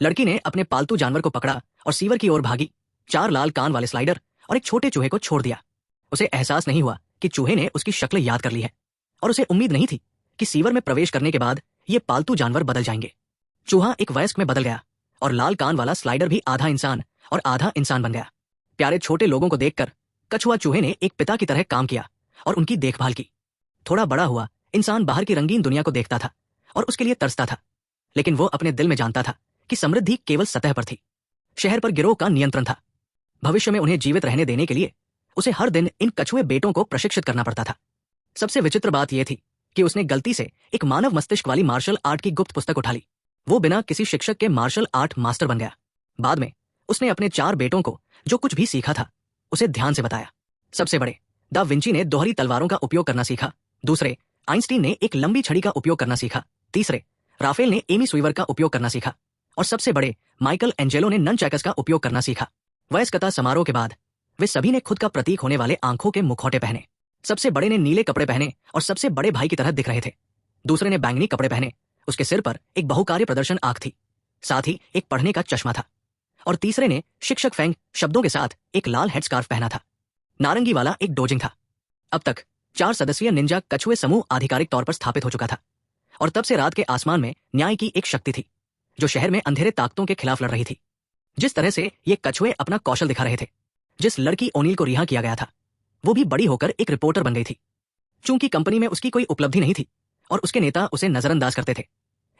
लड़की ने अपने पालतू जानवर को पकड़ा और सीवर की ओर भागी। 4 लाल कान वाले स्लाइडर और एक छोटे चूहे को छोड़ दिया। उसे एहसास नहीं हुआ कि चूहे ने उसकी शक्ल याद कर ली है, और उसे उम्मीद नहीं थी कि सीवर में प्रवेश करने के बाद ये पालतू जानवर बदल जाएंगे। चूहा एक वयस्क में बदल गया और लाल कान वाला स्लाइडर भी आधा इंसान और आधा इंसान बन गया। प्यारे छोटे लोगों को देखकर कछुआ चूहे ने एक पिता की तरह काम किया और उनकी देखभाल की। थोड़ा बड़ा हुआ इंसान बाहर की रंगीन दुनिया को देखता था और उसके लिए तरसता था, लेकिन वो अपने दिल में जानता था कि समृद्धि केवल सतह पर थी। शहर पर गिरोह का नियंत्रण था। भविष्य में उन्हें जीवित रहने देने के लिए उसे हर दिन इन कछुए बेटों को प्रशिक्षित करना पड़ता था। सबसे विचित्र बात यह थी कि उसने गलती से एक मानव मस्तिष्क वाली मार्शल आर्ट की गुप्त पुस्तक उठा ली। वो बिना किसी शिक्षक के मार्शल आर्ट मास्टर बन गया। बाद में उसने अपने 4 बेटों को जो कुछ भी सीखा था उसे ध्यान से बताया। सबसे बड़े दा विंची ने दोहरी तलवारों का उपयोग करना सीखा। दूसरे आइंस्टीन ने एक लंबी छड़ी का उपयोग करना सीखा। तीसरे राफेल ने एमी स्वीवर का उपयोग करना सीखा। और सबसे बड़े माइकल एंजेलो ने ननचैकस का उपयोग करना सीखा। वयस्कता समारोह के बाद वे सभी ने खुद का प्रतीक होने वाले आंखों के मुखौटे पहने। सबसे बड़े ने नीले कपड़े पहने और सबसे बड़े भाई की तरह दिख रहे थे। दूसरे ने बैंगनी कपड़े पहने, उसके सिर पर एक बहुकार्य प्रदर्शन आंख थी, साथ ही एक पढ़ने का चश्मा था। और तीसरे ने शिक्षक फैंग शब्दों के साथ एक लाल हेडस्कार्फ पहना था। नारंगी वाला एक डोजिंग था। अब तक 4 सदस्यीय निंजा कछुए समूह आधिकारिक तौर पर स्थापित हो चुका था, और तब से रात के आसमान में न्याय की एक शक्ति थी जो शहर में अंधेरे ताकतों के खिलाफ लड़ रही थी। जिस तरह से ये कछुए अपना कौशल दिखा रहे थे, जिस लड़की ओनील को रिहा किया गया था वो भी बड़ी होकर एक रिपोर्टर बन गई थी। चूंकि कंपनी में उसकी कोई उपलब्धि नहीं थी और उसके नेता उसे नजरअंदाज करते थे,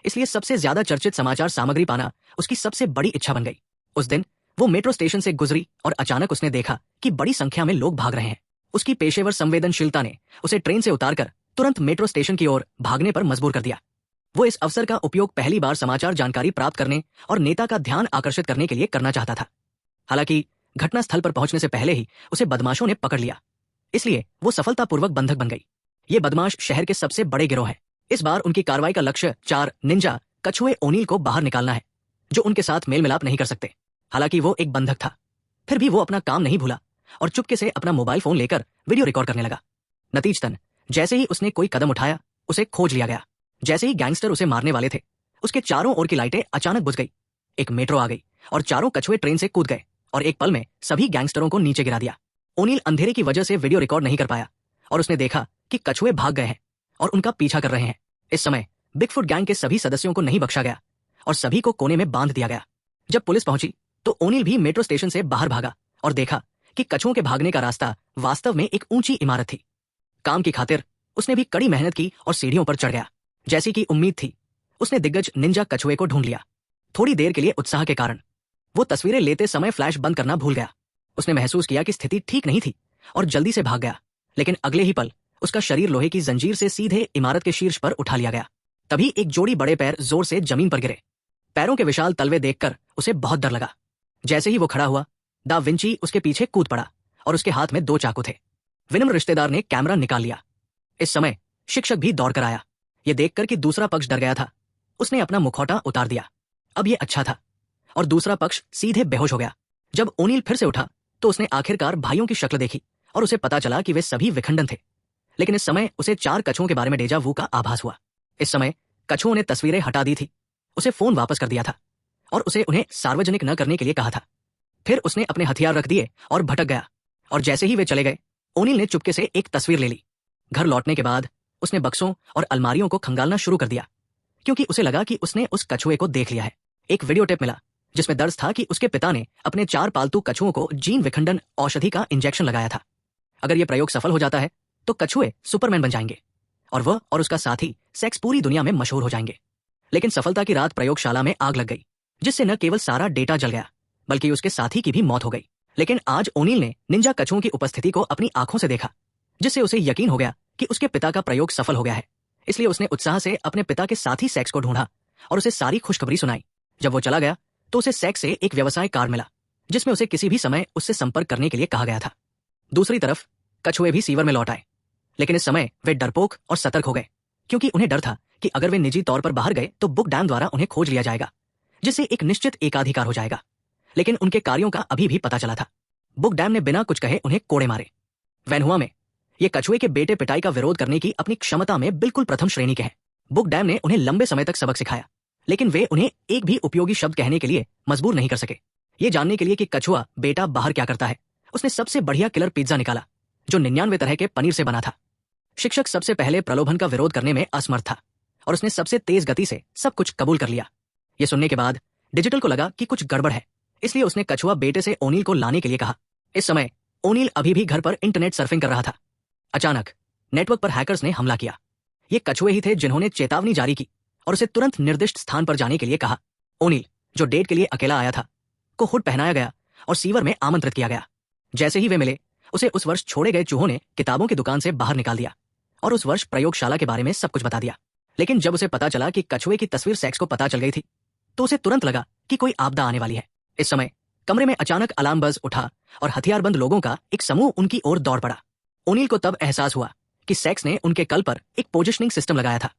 इसलिए सबसे ज्यादा चर्चित समाचार सामग्री पाना उसकी सबसे बड़ी इच्छा बन गई। उस दिन वो मेट्रो स्टेशन से गुजरी और अचानक उसने देखा कि बड़ी संख्या में लोग भाग रहे हैं। उसकी पेशेवर संवेदनशीलता ने उसे ट्रेन से उतारकर तुरंत मेट्रो स्टेशन की ओर भागने पर मजबूर कर दिया। वो इस अवसर का उपयोग पहली बार समाचार जानकारी प्राप्त करने और नेता का ध्यान आकर्षित करने के लिए करना चाहता था। हालांकि घटनास्थल पर पहुंचने से पहले ही उसे बदमाशों ने पकड़ लिया, इसलिए वो सफलतापूर्वक बंधक बन गई। ये बदमाश शहर के सबसे बड़े गिरोह है। इस बार उनकी कार्रवाई का लक्ष्य 4 निंजा कछुए ओनील को बाहर निकालना है, जो उनके साथ मेल मिलाप नहीं कर सकते। हालांकि वो एक बंधक था, फिर भी वो अपना काम नहीं भूला और चुपके से अपना मोबाइल फोन लेकर वीडियो रिकॉर्ड करने लगा। नतीजतन जैसे ही उसने कोई कदम उठाया उसे खोज लिया गया। जैसे ही गैंगस्टर उसे मारने वाले थे, उसके चारों ओर की लाइटें अचानक बुझ गई। एक मेट्रो आ गई और चारों कछुए ट्रेन से कूद गए और एक पल में सभी गैंगस्टरों को नीचे गिरा दिया। ओनील अंधेरे की वजह से वीडियो रिकॉर्ड नहीं कर पाया और उसने देखा कि कछुए भाग गए हैं और उनका पीछा कर रहे हैं। इस समय बिगफुट गैंग के सभी सदस्यों को नहीं बख्शा गया और सभी को कोने में बांध दिया गया। जब पुलिस पहुंची तो ओनील भी मेट्रो स्टेशन से बाहर भागा और देखा कि कछुओं के भागने का रास्ता वास्तव में एक ऊंची इमारत थी। काम की खातिर उसने भी कड़ी मेहनत की और सीढ़ियों पर चढ़ गया। जैसी कि उम्मीद थी, उसने दिग्गज निंजा कछुए को ढूंढ लिया। थोड़ी देर के लिए उत्साह के कारण वो तस्वीरें लेते समय फ्लैश बंद करना भूल गया। उसने महसूस किया कि स्थिति ठीक नहीं थी और जल्दी से भाग गया, लेकिन अगले ही पल उसका शरीर लोहे की जंजीर से सीधे इमारत के शीर्ष पर उठा लिया गया। तभी एक जोड़ी बड़े पैर जोर से जमीन पर गिरे। पैरों के विशाल तलवे देखकर उसे बहुत डर लगा। जैसे ही वो खड़ा हुआ, दा विंची उसके पीछे कूद पड़ा और उसके हाथ में 2 चाकू थे। विनम्र रिश्तेदार ने कैमरा निकाल लिया। इस समय शिक्षक भी दौड़कर आया। ये देखकर कि दूसरा पक्ष डर गया था, उसने अपना मुखौटा उतार दिया। अब ये अच्छा था और दूसरा पक्ष सीधे बेहोश हो गया। जब ओनील फिर से उठा तो उसने आखिरकार भाइयों की शक्ल देखी और उसे पता चला कि वे सभी विखंडन थे। लेकिन इस समय उसे 4 कछुओं के बारे में डेजा वू का आभास हुआ। इस समय कछुओं ने तस्वीरें हटा दी थी, उसे फोन वापस कर दिया था और उसे उन्हें सार्वजनिक न करने के लिए कहा था। फिर उसने अपने हथियार रख दिए और भटक गया, और जैसे ही वे चले गए ओनील ने चुपके से एक तस्वीर ले ली। घर लौटने के बाद उसने बक्सों और अलमारियों को खंगालना शुरू कर दिया, क्योंकि उसे लगा कि उसने उस कछुए को देख लिया है। एक वीडियो टेप मिला जिसमें दर्ज था कि उसके पिता ने अपने 4 पालतू कछुओं को जीन विखंडन औषधि का इंजेक्शन लगाया था। अगर यह प्रयोग सफल हो जाता है तो कछुए सुपरमैन बन जाएंगे और वह और उसका साथी सेक्स पूरी दुनिया में मशहूर हो जाएंगे। लेकिन सफलता की रात प्रयोगशाला में आग लग गई, जिससे न केवल सारा डेटा जल गया बल्कि उसके साथी की भी मौत हो गई। लेकिन आज ओनील ने निंजा कछुओं की उपस्थिति को अपनी आंखों से देखा, जिससे उसे यकीन हो गया कि उसके पिता का प्रयोग सफल हो गया है। इसलिए उसने उत्साह से अपने पिता के साथी सेक्स को ढूंढा और उसे सारी खुशखबरी सुनाई। जब वो चला गया तो उसे सेक्स से एक व्यवसाय कार्ड मिला, जिसमें उसे किसी भी समय उससे संपर्क करने के लिए कहा गया था। दूसरी तरफ कछुए भी सीवर में लौट आए, लेकिन इस समय वे डरपोक और सतर्क हो गए, क्योंकि उन्हें डर था कि अगर वे निजी तौर पर बाहर गए तो बुक डैम द्वारा उन्हें खोज लिया जाएगा, जिससे एक निश्चित एकाधिकार हो जाएगा। लेकिन उनके कार्यों का अभी भी पता चला था। बुक डैम ने बिना कुछ कहे उन्हें कोड़े मारे। वैनहुआ में ये कछुए के बेटे पिटाई का विरोध करने की अपनी क्षमता में बिल्कुल प्रथम श्रेणी के हैं। बुक डैम ने उन्हें लंबे समय तक सबक सिखाया, लेकिन वे उन्हें एक भी उपयोगी शब्द कहने के लिए मजबूर नहीं कर सके। ये जानने के लिए कि कछुआ बेटा बाहर क्या करता है, उसने सबसे बढ़िया किलर पिज्जा निकाला जो 99 तरह के पनीर से बना था। शिक्षक सबसे पहले प्रलोभन का विरोध करने में असमर्थ था और उसने सबसे तेज गति से सब कुछ कबूल कर लिया। यह सुनने के बाद डिजिटल को लगा कि कुछ गड़बड़ है, इसलिए उसने कछुआ बेटे से ओनील को लाने के लिए कहा। इस समय ओनील अभी भी घर पर इंटरनेट सर्फिंग कर रहा था। अचानक नेटवर्क पर हैकर्स ने हमला किया। ये कछुए ही थे जिन्होंने चेतावनी जारी की और उसे तुरंत निर्दिष्ट स्थान पर जाने के लिए कहा। ओनील, जो डेट के लिए अकेला आया था, को हुड पहनाया गया और सीवर में आमंत्रित किया गया। जैसे ही वे मिले, उसे उस वर्ष छोड़े गए चूहों ने किताबों की दुकान से बाहर निकाल दिया और उस वर्ष प्रयोगशाला के बारे में सब कुछ बता दिया। लेकिन जब उसे पता चला कि कछुए की तस्वीर सेक्स को पता चल गई थी, तो उसे तुरंत लगा कि कोई आपदा आने वाली है। इस समय कमरे में अचानक अलार्म बज उठा और हथियारबंद लोगों का एक समूह उनकी ओर दौड़ पड़ा। ओनील को तब एहसास हुआ कि सेक्स ने उनके कल पर एक पोजिशनिंग सिस्टम लगाया था।